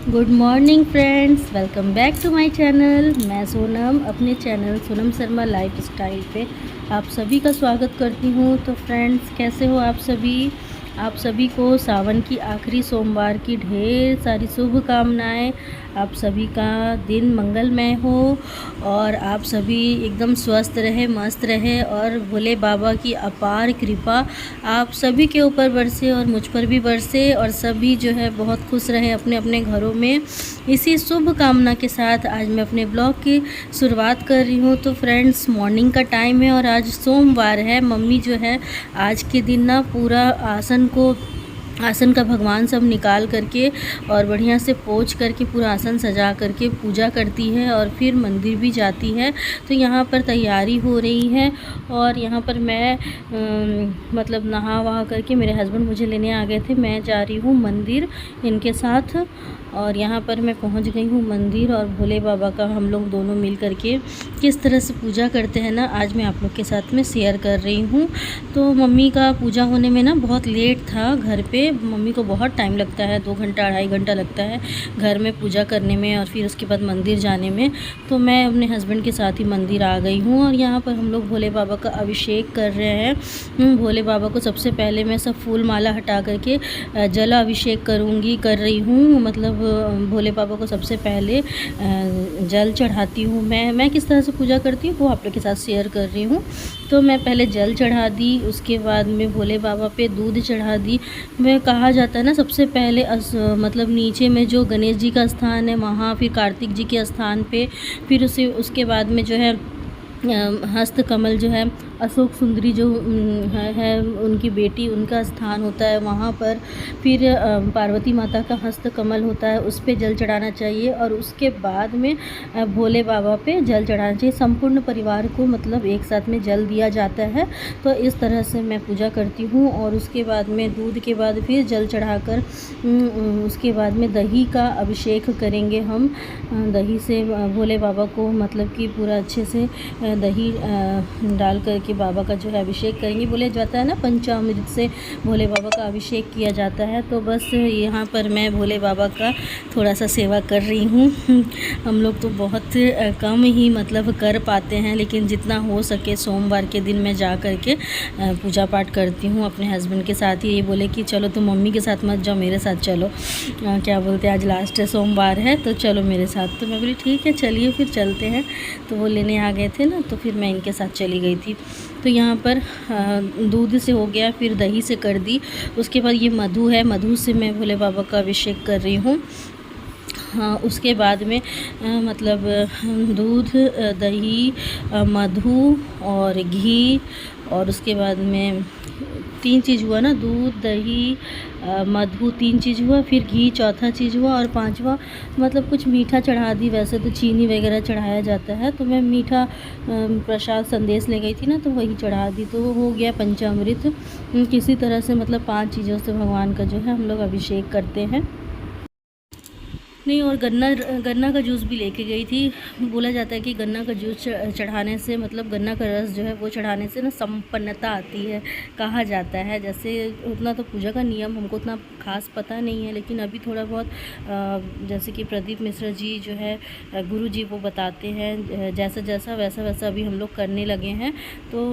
Good morning friends, welcome back to my channel. मैं सोनम अपने channel Sonam Sharma lifestyle पे आप सभी का स्वागत करती हूँ। तो फ्रेंड्स, कैसे हो आप सभी? आप सभी को सावन की आखिरी सोमवार की ढेर सारी शुभकामनाएं। आप सभी का दिन मंगलमय हो और आप सभी एकदम स्वस्थ रहे, मस्त रहे और भोले बाबा की अपार कृपा आप सभी के ऊपर बरसे और मुझ पर भी बरसे और सभी जो है बहुत खुश रहे अपने अपने घरों में। इसी शुभ कामना के साथ आज मैं अपने ब्लॉग की शुरुआत कर रही हूँ। तो फ्रेंड्स, मॉर्निंग का टाइम है और आज सोमवार है। मम्मी जो है आज के दिन ना पूरा आसन का भगवान सब निकाल करके और बढ़िया से पोंछ करके पूरा आसन सजा करके पूजा करती है और फिर मंदिर भी जाती है। तो यहाँ पर तैयारी हो रही है और यहाँ पर मैं मतलब नहा वहा करके मेरे हस्बैंड मुझे लेने आ गए थे। मैं जा रही हूँ मंदिर इनके साथ और यहाँ पर मैं पहुँच गई हूँ मंदिर और भोले बाबा का हम लोग दोनों मिल करके किस तरह से पूजा करते हैं ना, आज मैं आप लोग के साथ में शेयर कर रही हूँ। तो मम्मी का पूजा होने में ना बहुत लेट था घर पे। मम्मी को बहुत टाइम लगता है, 2 घंटा 2.5 घंटा लगता है घर में पूजा करने में और फिर उसके बाद मंदिर जाने में। तो मैं अपने हस्बैंड के साथ ही मंदिर आ गई हूँ और यहाँ पर हम लोग भोले बाबा का अभिषेक कर रहे हैं। भोले बाबा को सबसे पहले मैं सब फूल माला हटा करके जल अभिषेक कर रही हूँ। मतलब भोले बाबा को सबसे पहले जल चढ़ाती हूँ। मैं किस तरह से पूजा करती हूँ वो आप लोग के साथ शेयर कर रही हूँ। तो मैं पहले जल चढ़ा दी, उसके बाद में भोले बाबा पे दूध चढ़ा दी। मैं कहा जाता है ना सबसे पहले मतलब नीचे में जो गणेश जी का स्थान है वहाँ, फिर कार्तिक जी के स्थान पे, फिर उसके बाद में जो है हस्त कमल जो है अशोक सुंदरी जो है उनकी बेटी, उनका स्थान होता है वहाँ पर। फिर पार्वती माता का हस्त कमल होता है, उस पे जल चढ़ाना चाहिए और उसके बाद में भोले बाबा पे जल चढ़ाना चाहिए। संपूर्ण परिवार को मतलब एक साथ में जल दिया जाता है। तो इस तरह से मैं पूजा करती हूँ और उसके बाद में दूध के बाद फिर जल चढ़ाकर उसके बाद में दही का अभिषेक करेंगे हम। दही से भोले बाबा को मतलब कि पूरा अच्छे से दही डाल करके बाबा का जो है अभिषेक करेंगे। बोले जाता है ना पंचामृत से भोले बाबा का अभिषेक किया जाता है। तो बस यहाँ पर मैं भोले बाबा का थोड़ा सा सेवा कर रही हूँ। हम लोग तो बहुत कम ही मतलब कर पाते हैं, लेकिन जितना हो सके सोमवार के दिन मैं जा कर के पूजा पाठ करती हूँ अपने हस्बैंड के साथ ही। ये बोले कि चलो तुम मम्मी के साथ मत जाओ, मेरे साथ चलो। क्या बोलते हैं, आज लास्ट सोमवार है तो चलो मेरे साथ। तो मैं बोली ठीक है चलिए फिर चलते हैं। तो वो लेने आ गए थे ना, तो फिर मैं इनके साथ चली गई थी। तो यहाँ पर दूध से हो गया, फिर दही से कर दी। उसके बाद ये मधु है, मधु से मैं भोले बाबा का अभिषेक कर रही हूँ। हाँ, उसके बाद में मतलब दूध, दही, मधु और घी और उसके बाद में 3 चीज़ हुआ ना, दूध, दही, मधु 3 चीज़ हुआ, फिर घी चौथा चीज़ हुआ और 5वां मतलब कुछ मीठा चढ़ा दी। वैसे तो चीनी वगैरह चढ़ाया जाता है, तो मैं मीठा प्रसाद संदेश ले गई थी ना, तो वही चढ़ा दी। तो हो गया पंचामृत। किसी तरह से मतलब 5 चीज़ों से भगवान का जो है हम लोग अभिषेक करते हैं। नहीं, और गन्ना का जूस भी लेके गई थी। बोला जाता है कि गन्ना का जूस चढ़ाने से मतलब गन्ना का रस जो है वो चढ़ाने से ना संपन्नता आती है, कहा जाता है। जैसे उतना तो पूजा का नियम हमको उतना खास पता नहीं है, लेकिन अभी थोड़ा बहुत जैसे कि प्रदीप मिश्रा जी जो है गुरु जी, वो बताते हैं जैसा जैसा वैसा वैसा अभी हम लोग करने लगे हैं। तो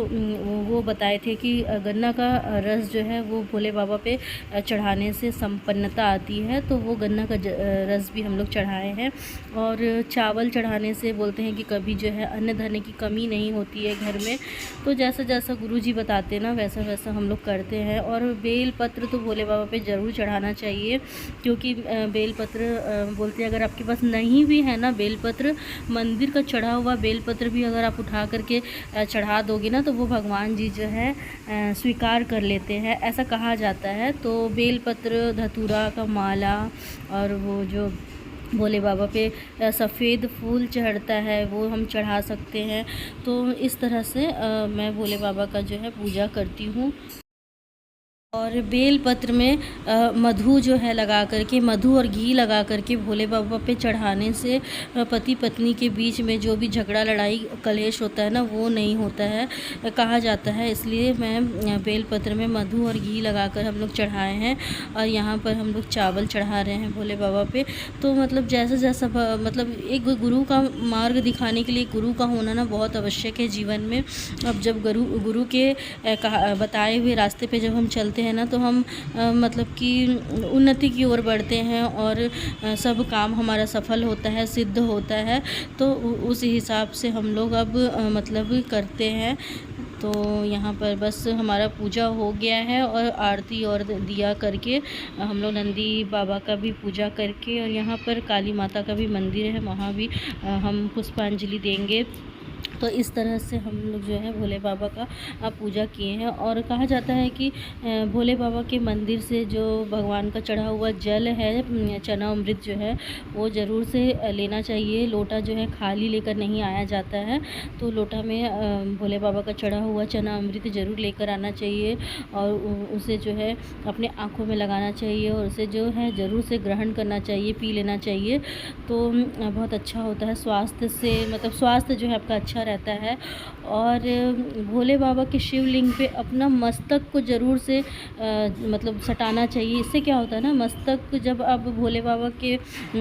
वो बताए थे कि गन्ना का रस जो है वो भोले बाबा पे चढ़ाने से संपन्नता आती है। तो वो गन्ना का रस भी हम लोग चढ़ाए हैं। और चावल चढ़ाने से बोलते हैं कि कभी जो है अन्न धन की कमी नहीं होती है घर में। तो जैसा जैसा गुरुजी बताते हैं ना वैसा वैसा हम लोग करते हैं। और बेल पत्र तो भोले बाबा पे ज़रूर चढ़ाना चाहिए, क्योंकि बेल पत्र बोलते हैं अगर आपके पास नहीं भी है ना बेल पत्र, मंदिर का चढ़ा हुआ बेल पत्र भी अगर आप उठा करके चढ़ा दोगे ना, तो वो भगवान जी जो है स्वीकार कर लेते हैं, ऐसा कहा जाता है। तो बेल पत्र, धतूरा का माला और वो जो भोले बाबा पे सफ़ेद फूल चढ़ता है वो हम चढ़ा सकते हैं। तो इस तरह से मैं भोले बाबा का जो है पूजा करती हूँ। और बेल पत्र में मधु जो है लगा करके, मधु और घी लगा करके भोले बाबा पे चढ़ाने से पति पत्नी के बीच में जो भी झगड़ा लड़ाई कलेश होता है ना, वो नहीं होता है, कहा जाता है। इसलिए मैं बेल पत्र में मधु और घी लगाकर हम लोग चढ़ाए हैं। और यहाँ पर हम लोग चावल चढ़ा रहे हैं भोले बाबा पे। तो मतलब जैसा जैसा मतलब एक गुरु का मार्ग दिखाने के लिए गुरु का होना ना बहुत आवश्यक है जीवन में। अब जब गुरु के बताए हुए रास्ते पे जब हम चलते हैं ना, तो हम मतलब कि उन्नति की ओर बढ़ते हैं और सब काम हमारा सफल होता है, सिद्ध होता है। तो उस हिसाब से हम लोग अब मतलब करते हैं। तो यहाँ पर बस हमारा पूजा हो गया है और आरती और दिया करके हम लोग नंदी बाबा का भी पूजा करके, और यहाँ पर काली माता का भी मंदिर है, वहाँ भी हम पुष्पांजलि देंगे। तो इस तरह से हम लोग जो है भोले बाबा का पूजा किए हैं। और कहा जाता है कि भोले बाबा के मंदिर से जो भगवान का चढ़ा हुआ जल है, चना अमृत जो है, वो ज़रूर से लेना चाहिए। लोटा जो है खाली लेकर नहीं आया जाता है, तो लोटा में भोले बाबा का चढ़ा हुआ चना अमृत ज़रूर लेकर आना चाहिए और उसे जो है अपने आँखों में लगाना चाहिए और उसे जो है ज़रूर से ग्रहण करना चाहिए, पी लेना चाहिए। तो बहुत अच्छा होता है स्वास्थ्य से, मतलब स्वास्थ्य जो है आपका अच्छा रहता है। और भोले बाबा के शिवलिंग पे अपना मस्तक को ज़रूर से मतलब सटाना चाहिए। इससे क्या होता है ना, मस्तक जब आप भोले बाबा के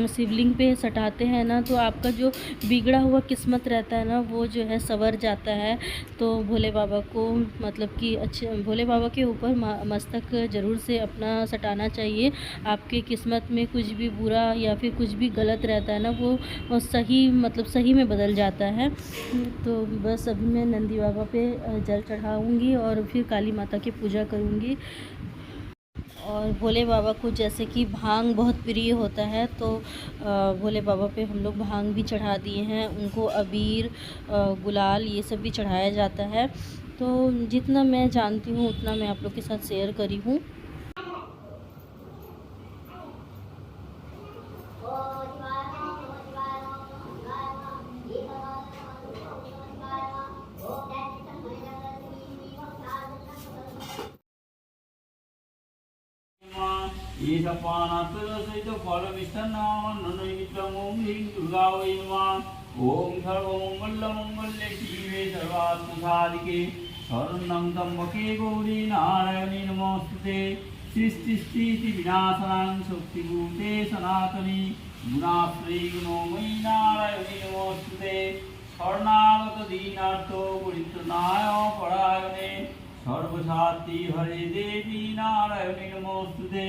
शिवलिंग पे सटाते हैं ना, तो आपका जो बिगड़ा हुआ किस्मत रहता है ना, वो जो है संवर जाता है। तो भोले बाबा को मतलब कि अच्छे भोले बाबा के ऊपर मस्तक ज़रूर से अपना सटाना चाहिए। आपके किस्मत में कुछ भी बुरा या फिर कुछ भी गलत रहता है ना, वो सही मतलब सही में बदल जाता है। तो बस अभी मैं नंदी बाबा पे जल चढ़ाऊँगी और फिर काली माता की पूजा करूँगी। और भोले बाबा को जैसे कि भांग बहुत प्रिय होता है, तो भोले बाबा पे हम लोग भांग भी चढ़ा दिए हैं। उनको अबीर गुलाल ये सब भी चढ़ाया जाता है। तो जितना मैं जानती हूँ उतना मैं आप लोग के साथ शेयर करी हूँ। ओम सर्वमंगलमंगल्ये शिवे सर्वार्थसाधिके शरणं त्र्यंबके गौरी नारायणी नमोस्तुते। सृष्टिस्थिति विनाशनं शक्तिभूते सनातनी गुणाश्री गुणोमयी नारायणी नमोस्तुते। शरणागत दीनार्तो परित्राणाय परायणे सर्वसात्ति हरे देवी नारायणी नमोस्तुते।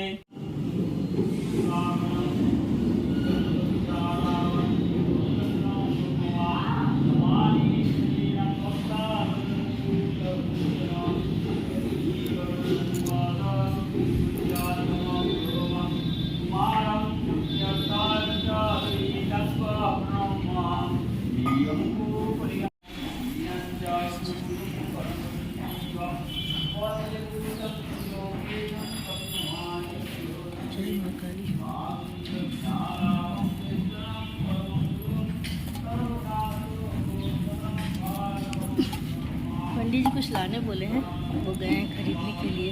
पंडित जी कुछ लाने बोले हैं, वो गए हैं खरीदने के लिए।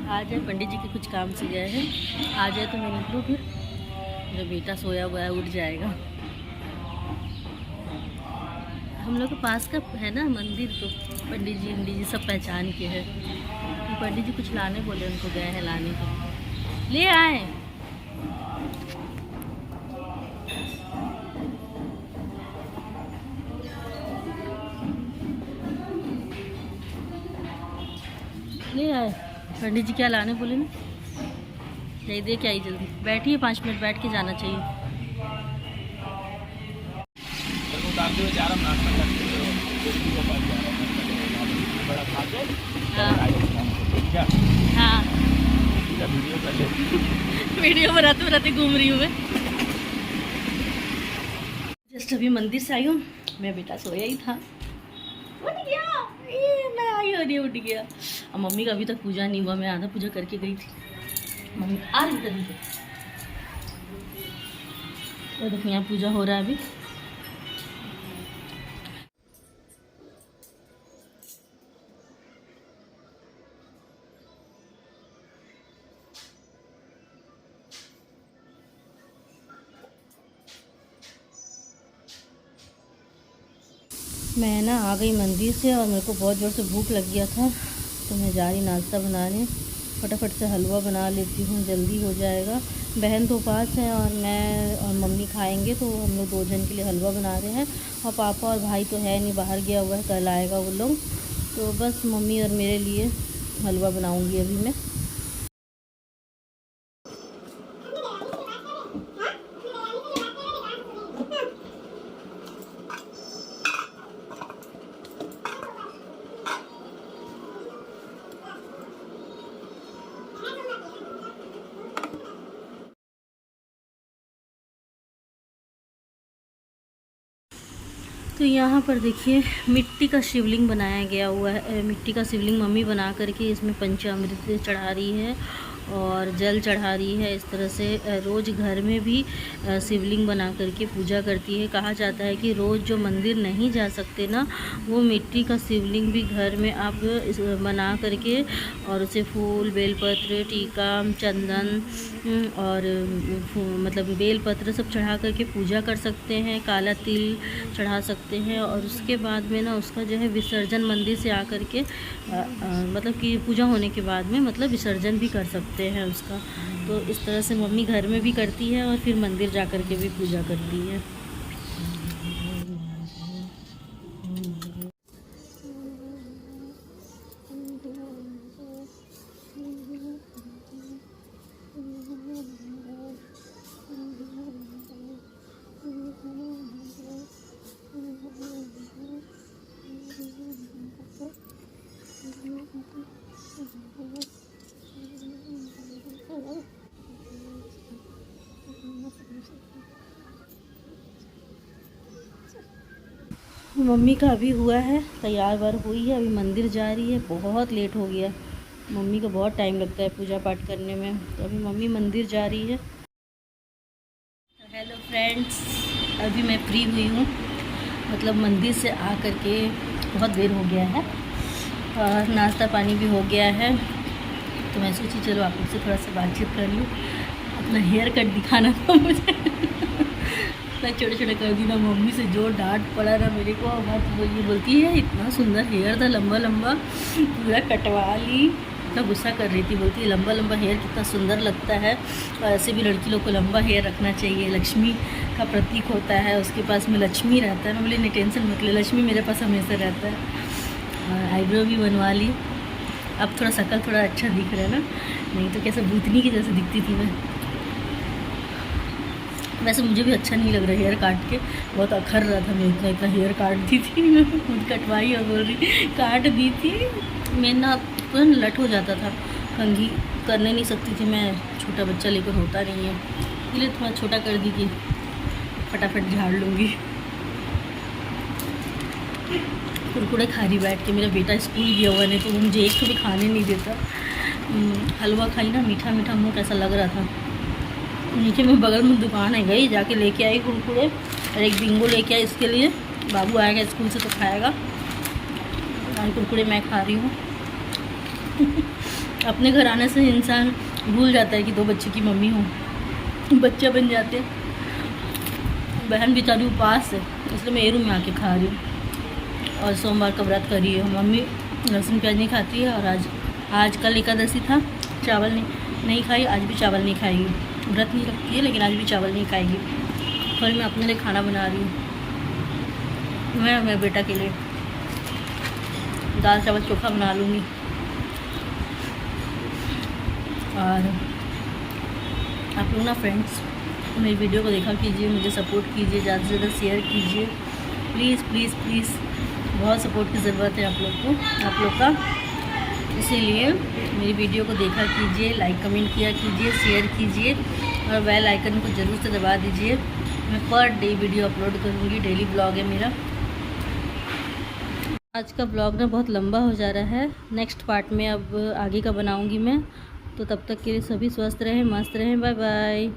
आ जाए, पंडित जी के कुछ काम से गए हैं, आ जाए तो मैं निकलूँ। फिर मेरा बेटा सोया हुआ है, उठ जाएगा। हम लोग के पास का है ना मंदिर, तो पंडित जी सब पहचान के हैं। तो पंडित जी कुछ लाने बोले, उनको गए हैं लाने को। ले आए। ले आए पंडित जी, क्या लाने बोले ना, दे दे क्या ही जल्दी। बैठिए, 5 मिनट बैठ के जाना चाहिए। हाँ वीडियो बनाते बनाते घूम रही हूँ मैं। जस्ट अभी मंदिर से आई हूँ, मेरा बेटा सोया ही था, उठ गया। ये मैं आई और ये उठ गया। और मम्मी का अभी तक पूजा नहीं हुआ, मैं आधा पूजा करके गई थी। मम्मी आ रही तभी से। तो देखो यहाँ पूजा हो रहा है अभी। मैं ना आ गई मंदिर से और मेरे को बहुत ज़ोर से भूख लग गया था, तो मैं जा रही नाश्ता बनाने। फटाफट से हलवा बना लेती हूँ, जल्दी हो जाएगा। बहन तो उपास है और मैं और मम्मी खाएंगे, तो हम लोग 2 जन के लिए हलवा बना रहे हैं। और पापा और भाई तो है नहीं, बाहर गया हुआ है, कल आएगा वो लोग। तो बस मम्मी और मेरे लिए हलवा बनाऊँगी अभी मैं। तो यहाँ पर देखिए मिट्टी का शिवलिंग बनाया गया हुआ है। मिट्टी का शिवलिंग मम्मी बना करके इसमें पंचामृत चढ़ा रही है और जल चढ़ा रही है। इस तरह से रोज़ घर में भी शिवलिंग बना करके पूजा करती है। कहा जाता है कि रोज़ जो मंदिर नहीं जा सकते ना, वो मिट्टी का शिवलिंग भी घर में आप बना करके और उसे फूल, बेलपत्र, टीका, चंदन और मतलब बेलपत्र सब चढ़ा करके पूजा कर सकते हैं। काला तिल चढ़ा सकते हैं और उसके बाद में ना उसका जो है विसर्जन मंदिर से आकर के मतलब कि पूजा होने के बाद में मतलब विसर्जन भी कर सकते हैं उसका। तो इस तरह से मम्मी घर में भी करती है और फिर मंदिर जा कर के भी पूजा करती है। मम्मी का अभी हुआ है, तैयार वार हुई है, अभी मंदिर जा रही है। बहुत लेट हो गया, मम्मी को बहुत टाइम लगता है पूजा पाठ करने में, तो अभी मम्मी मंदिर जा रही है। हेलो फ्रेंड्स, अभी मैं फ्री हुई हूँ, मतलब मंदिर से आ कर के बहुत देर हो गया है और नाश्ता पानी भी हो गया है। तो मैं सोची चलो आप लोग से थोड़ा सा बातचीत कर लूँ। अपना हेयर कट दिखाना था मुझे इतना छोटे छोटे कर दी ना, मम्मी से जो डांट पड़ा ना मेरे को। बात वो ये बोलती है इतना सुंदर हेयर था, लंबा लंबा पूरा कटवा ली। इतना गुस्सा कर रही थी, बोलती है लंबा लंबा हेयर कितना सुंदर लगता है और ऐसे भी लड़की लोग को लंबा हेयर रखना चाहिए, लक्ष्मी का प्रतीक होता है, उसके पास में लक्ष्मी रहता है। मैं बोली नहीं टेंशन मत ले, लक्ष्मी मेरे पास हमेशा रहता है। आईब्रो भी बनवा ली, अब थोड़ा शक्ल थोड़ा अच्छा दिख रहा है ना, नहीं तो कैसे भूतनी की जैसे दिखती थी मैं। वैसे मुझे भी अच्छा नहीं लग रहा हेयर काट के, बहुत अखर रहा था। मैं इतना इतना हेयर काटती थी, मैं खुद कटवाई और बोल रही काट दी थी। मैं ना पूरा लट हो जाता था, कंघी करने नहीं सकती थी मैं, छोटा बच्चा लेकर होता नहीं है, इसलिए थोड़ा छोटा कर दी कि फटाफट झाड़ लूँगी। कुरकुरे खा रही बैठ के, मेरा बेटा स्कूल गया हुआ, नहीं तो वो मुझे एक तो भी खाने नहीं देता। हलवा खाई ना, मीठा मीठा मुँह कैसा लग रहा था। नीचे में बगल में दुकान है, गई जाके लेके आई कुरकुरे और एक बिंगो लेके आई इसके लिए। बाबू आएगा स्कूल से तो खाएगा, और कुरकुरे मैं खा रही हूँ। अपने घर आने से इंसान भूल जाता है कि 2 बच्चे की मम्मी हूँ, बच्चा बन जाते। बहन बेचारी उपास है, इसलिए मैं ये रूम में आके खा रही हूँ और सोमवार का व्रत करी है। मम्मी लहसुन प्याज नहीं खाती है और आज कल एकादशी था, चावल नहीं खाई, आज भी चावल नहीं खाएगी। व्रत नहीं रखती है लेकिन आज भी चावल नहीं खाएगी। फिर मैं अपने लिए खाना बना रही हूँ, मैं मेरे बेटा के लिए दाल चावल चोखा बना लूँगी। और आप लोग ना फ्रेंड्स मेरी वीडियो को देखा कीजिए, मुझे सपोर्ट कीजिए, ज़्यादा से ज़्यादा शेयर कीजिए प्लीज़ प्लीज़ प्लीज़। बहुत सपोर्ट की ज़रूरत है आप लोग का, इसीलिए मेरी वीडियो को देखा कीजिए, लाइक कमेंट किया कीजिए, शेयर कीजिए और बेल आइकन को ज़रूर से दबा दीजिए। मैं पर डे वीडियो अपलोड करूँगी, डेली ब्लॉग है मेरा। आज का ब्लॉग ना बहुत लंबा हो जा रहा है, नेक्स्ट पार्ट में अब आगे का बनाऊँगी मैं। तो तब तक के लिए सभी स्वस्थ रहें, मस्त रहें, बाय बाय।